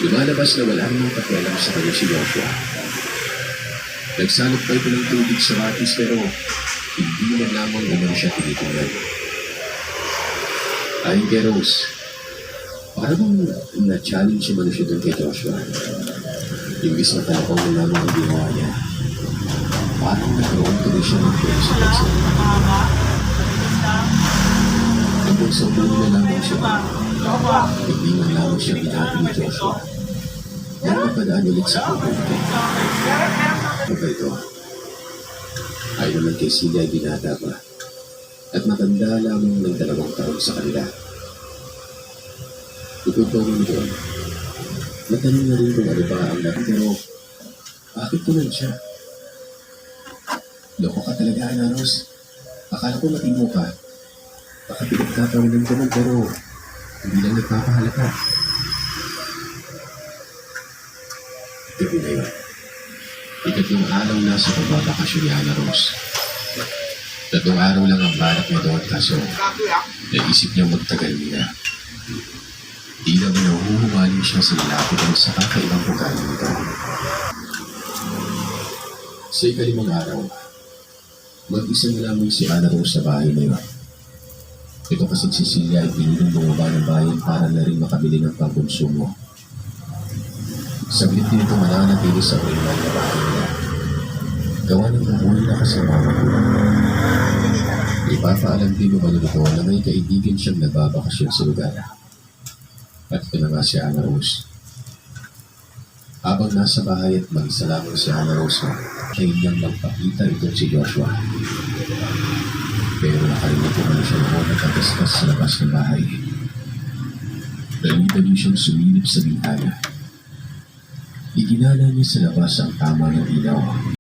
Lumalabas na wala namang pakialam sa kanya si Joshua. Nagsalot pa ito ng tubig sa batis pero hindi man lamang umano siya tinitingnan. Ayon kay Rose, parang na-challenge man siya doon kay Joshua. Imbis na talakong na lamang ang ginawa niya, parang nagkaroon tuloy siya ng pwede sa pagsalita. Kapag sa ulo na lamang siya, hindi man lamang siya binati ni Joshua. Yan napadaan ulit sa pagkakas. Ano ba ito? Ay naman kay Celia ay binata pa at matanda lamang ng 2 taon sa kanila. Bukod pa rin doon, natanong na rin kung ano ba ang lahat pero bakit tunan siya? Loko ka talaga, Ana Rose. Akala ko matino ka. Baka pinagtatawanan ka man pero hindi lang nagpapahalata. Gabi na yun. 3 araw na sa pagbabakasyon ni Ana Rose. 3 araw lang ang balak niya doon kaso naisip niyang magtagal niya. Di lang nahuhumaling siya sa lalapitan sa kakaibang ugali nito. Sa 5 araw, mag-isa na lamang si Ana Rose sa bahay na yun. Ito kasi si Celia ay piniling bumaba ng bayan para na rin makabili ng pangkonsumo. Saglit din ito mananatili sa original na bahay nila. Gawa ng umuwi na kasi mga magulang. Ipapaalam din naman ito na may kaibigan siyang nagbabakasyon sa lugar. At ito na nga si Ana Rose. Habang nasa bahay at mag-isa lamang si Ana Rose, kaya niyang magpakita ito si Joshua. Pero nakalimutan ko na siya noon at kagaskas sa labas ng bahay. Dali-dali siyang sumilip sa bintana. Iginala niya sa labas ang tama ng ilaw.